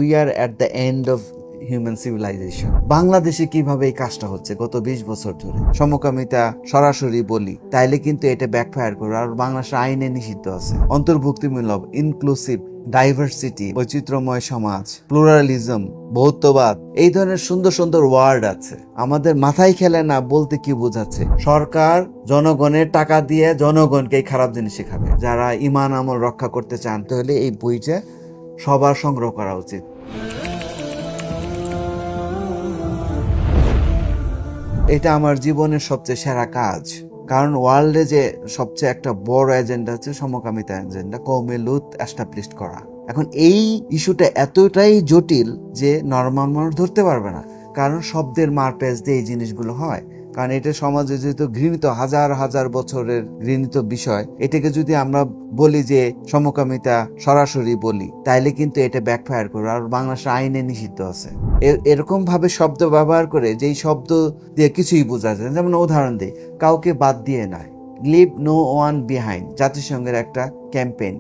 We are at the end of human civilisation. বাংলাদেশে কিভাবে এই কাজটা হচ্ছে গত 20 বছর ধরে, সমকামিতা সরাসরি বলি তাইলে কিন্তু এটা ব্যাকফায়ার করবে। আর বাংলাদেশের আইনে নিষিদ্ধ আছে। অন্তর্ভুক্তিমূলক, ইনক্লুসিভ, ডাইভার্সিটি, বৈচিত্র্যময় সমাজ, প্লুরালিজম, বহুত্ববাদ, এই ধরনের সুন্দর সুন্দর ওয়ার্ড আছে। আমাদের মাথায় খেলে না বলতে কি বোঝাচ্ছে? সরকার জনগণের টাকা দিয়ে জনগণকে এই খারাপ জিনিস শেখাবে। যারা ঈমান আমল রক্ষা করতে চান তাহলে এই বইটা সবার সংগ্রহ করা উচিত। এটা আমার জীবনের সবচেয়ে সেরা কাজ, কারণ ওয়ার্ল্ডে যে সবচেয়ে একটা বড় এজেন্ডা হচ্ছে সমকামিতা এজেন্ডা, কওমে লুত এস্টাবলিশ করা। এখন এই ইস্যুটা এতটাই জটিল যে নরমাল মানুষ ধরতে পারবে না, কারণ শব্দের মারপ্যাচ দিয়ে এই জিনিসগুলো হয়। কারণ এটা সমাজে যেহেতু ঘৃণিত, হাজার হাজার বছরের ঘৃণিত বিষয়, এটাকে যদি আমরা বলি যে সমকামিতা সরাসরি বলি তাইলে কিন্তু এটা ব্যাকফায়ার করবে। আর বাংলাদেশের আইনে নিষিদ্ধ আছে এরকম ভাবে শব্দ ব্যবহার করে, যেই শব্দ দিয়ে কিছুই বোঝা যায়। যেমন উদাহরণ দিই, কাউকে বাদ দিয়ে নয়, লিভ নো ওয়ান বিহাইন্ড, জাতিসংঘের একটা ক্যাম্পেইন,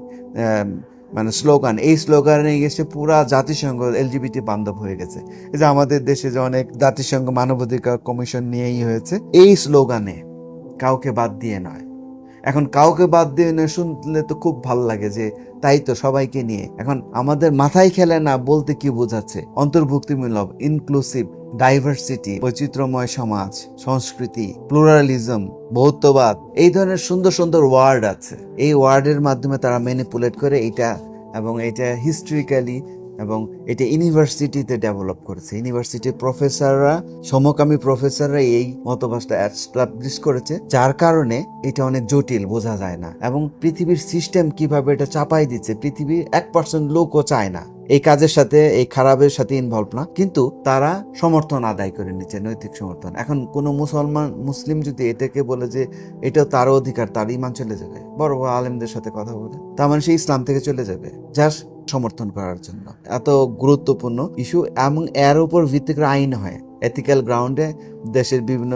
মানে স্লোগান। এই স্লোগানে গেছে পুরা জাতিসংঘ এলজিবিটি বান্ধব হয়ে গেছে। এই যে আমাদের দেশে যে অনেক জাতিসংঘ মানবাধিকার কমিশন নিয়েই হয়েছে এই স্লোগানে, কাউকে বাদ দিয়ে নয়। এখন কাউকে বাদ দিয়ে নয় শুনলে তো খুব ভালো লাগে যে তাই তো সবাইকে নিয়ে। এখন আমাদের মাথায় খেলে না বলতে কি বোঝাচ্ছে? অন্তর্ভুক্তিমূলক, ইনক্লুসিভ, ডাইভার্সিটি, বৈচিত্র্যময় সমাজ, সংস্কৃতি, প্লুরালিজম, বহুত্ববাদ, এই ধরনের সুন্দর সুন্দর ওয়ার্ড আছে। এই ওয়ার্ডের মাধ্যমে তারা ম্যানিপুলেট করে এইটা, এবং এটা হিস্ট্রিক্যালি এবং এটা ইউনিভার্সিটিতে ডেভেলপ করেছে। ইউনিভার্সিটির প্রফেসররা, সমকামী প্রফেসররা এই মতবাদটা এস্টাবলিশ করেছে, যার কারণে এটা অনেক জটিল, বোঝা যায় না। এবং পৃথিবীর সিস্টেম কিভাবে এটা চাপাই দিচ্ছে, পৃথিবীর 1% লোকও চায় না এই কাজের সাথে, এই খারাপের সাথে ইনভলভ না, কিন্তু তারা সমর্থন আদায় করে নিচ্ছে, নৈতিক সমর্থন। এখন কোনো মুসলিম যদি এটাকে বলে যে এটা তার অধিকার, তার ঈমান চলে যাবে। বড় বড় আলেমদের সাথে কথা বলে, তার মানে সে ইসলাম থেকে চলে যাবে জাস্ট সমর্থন করার জন্য। এত গুরুত্বপূর্ণ ইস্যু, এবং এর উপর ভিত্তি করে আইন হয়। এথিক্যাল গ্রাউন্ডে দেশের বিভিন্ন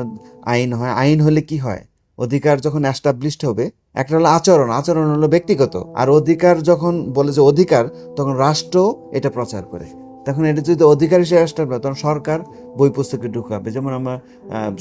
আইন হয়। আইন হলে কি হয়? অধিকার যখন এস্টাবলিশড হবে, একটা হলো আচরণ, আচরণ হলো ব্যক্তিগত, আর অধিকার যখন বলে যে অধিকার, তখন রাষ্ট্র এটা প্রচার করে। তখন এটা যদি অধিকার হিসেবে এস্টাবলিশ, তখন সরকার বই পুস্তকে ঢুকাবে। যেমন আমরা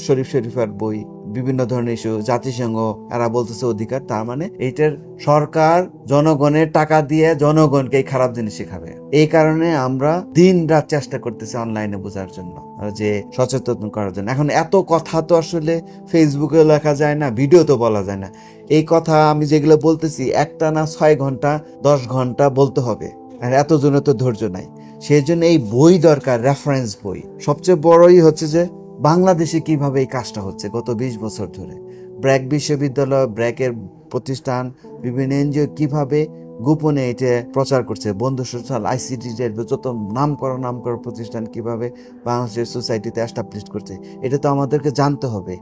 শরীফার বই, বিভিন্ন ধরনের ইস্যু, জাতিসংঘ এরা বলতেছে অধিকার, তার মানে এইটার সরকার জনগণের টাকা দিয়ে জনগণকে এই খারাপ জিনিস শেখাবে। এই কারণে আমরা দিন রাত চেষ্টা করতেছি অনলাইনে বোঝার জন্য, যে সচেতন করার জন্য। এখন এত কথা তো আসলে ফেসবুকে লেখা যায় না, ভিডিও তো বলা যায় না। এই কথা আমি যেগুলো বলতেছি একটা না 6 ঘন্টা 10 ঘন্টা বলতে হবে, আর এত জনের তো ধৈর্য নাই। সেই জন্য এই বই দরকার, রেফারেন্স বই। সবচেয়ে বড়ই হচ্ছে যে বাংলাদেশে কিভাবে এই কাজটা হচ্ছে গত 20 বছর ধরে। ব্র্যাক বিশ্ববিদ্যালয়, ব্র্যাকের প্রতিষ্ঠান, বিভিন্ন এনজিও কিভাবে গোপনে এটা প্রচার করছে, বন্ধু সোশ্যাল, আইসিটি, যত নাম করা প্রতিষ্ঠান কিভাবে বাংলাদেশের সোসাইটিতে এস্টাবলিশ করছে, এটা তো আমাদেরকে জানতে হবে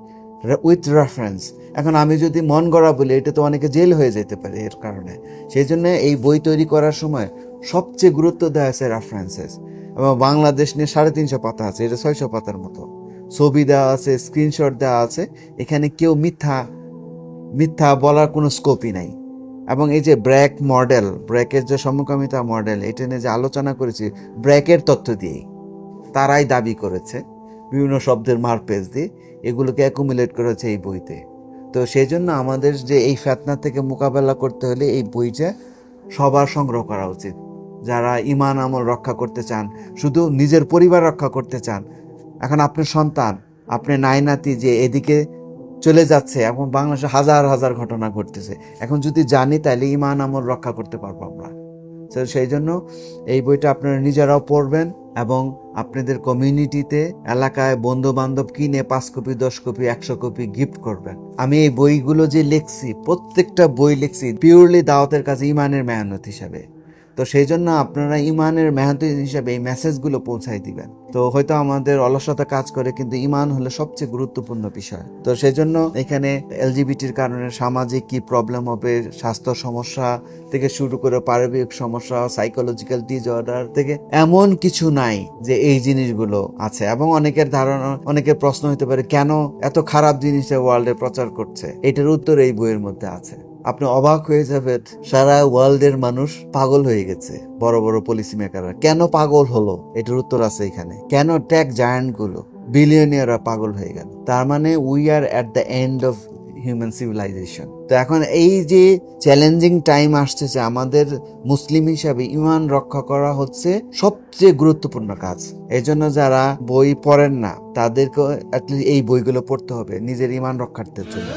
উইথ রেফারেন্স। এখন আমি যদি মন গড়া বলি, এটা তো অনেকে জেল হয়ে যেতে পারে এর কারণে। সেই জন্য এই বই তৈরি করার সময় সবচেয়ে গুরুত্ব দেওয়া আছে রেফারেন্সেস। এবং বাংলাদেশ নিয়ে 350 পাতা আছে, এটা 600 পাতার মতো। ছবি দেওয়া আছে, স্ক্রিনশট দেওয়া আছে। এখানে কেউ মিথ্যা বলার কোনো স্কোপই নাই। এবং এই যে ব্র্যাক মডেল, ব্র্যাকের যে সমকামিতা মডেল, এটা নিয়ে যে আলোচনা করেছি, ব্র্যাকের তথ্য দিয়েই তারাই দাবি করেছে, বিভিন্ন শব্দের মারপেজ দিয়ে এগুলোকে অ্যাকুমুলেট করেছে এই বইতে। তো সেই জন্য আমাদের যে এই ফেতনা থেকে মোকাবেলা করতে হলে এই বইটা সবার সংগ্রহ করা উচিত। যারা ঈমান আমল রক্ষা করতে চান, শুধু নিজের পরিবার রক্ষা করতে চান। এখন আপনার সন্তান, আপনার নাতি যে এদিকে চলে যাচ্ছে, এবং বাংলাদেশে হাজার হাজার ঘটনা ঘটতেছে, এখন যদি জানি তাহলে ঈমান আমল রক্ষা করতে পারবো আমরা। সেই জন্য এই বইটা আপনারা নিজেরাও পড়বেন, এবং আপনাদের কমিউনিটিতে, এলাকায় বন্ধু বান্ধব কিনে 5 কপি 10 কপি 100 কপি গিফট করবেন। আমি এই বইগুলো যে লিখছি, প্রত্যেকটা বই লিখছি পিওরলি দাওয়াতের কাছে, ঈমানের মেহনত হিসাবে। তো সেই জন্য আপনারা ঈমানের মেহনত হিসাবে এই মেসেজগুলো পৌঁছাই দিবেন। তো হয়তো আমাদের অলসতা কাজ করে, কিন্তু ঈমান হলো সবচেয়ে গুরুত্বপূর্ণ বিষয়। তো সেই জন্য এখানে এলজিবিটির কারণে সামাজিক কি প্রবলেম হবে, স্বাস্থ্য সমস্যা থেকে শুরু করে পারিবারিক সমস্যা, সাইকোলজিক্যাল ডিসঅর্ডার থেকে এমন কিছু নাই যে এই জিনিসগুলো আছে। এবং অনেকের ধারণা, অনেকের প্রশ্ন হতে পারে কেন এত খারাপ জিনিসটা ওয়ার্ল্ডে প্রচার করছে, এটার উত্তর এই বইয়ের মধ্যে আছে। আপনি অবাক হয়ে যাবেন, সারা ওয়ার্ল্ডের মানুষ পাগল হয়ে গেছে। বড় বড় পলিসি মেকাররা কেন পাগল হলো, এটার উত্তর আছে এখানে। কেন টেক জায়ান্ট গুলো, বিলিয়নিয়াররা পাগল হয়ে গেল? তার মানে we are at the end of human civilisation. তো এখন এই যে চ্যালেঞ্জিং টাইম আসতেছে, আমাদের মুসলিম হিসাবে ঈমান রক্ষা করা হচ্ছে সবচেয়ে গুরুত্বপূর্ণ কাজ। এজন্য যারা বই পড়েন না তাদেরকে অ্যাটলিস্ট এই বইগুলো পড়তে হবে নিজের ঈমান রক্ষার্থের জন্য।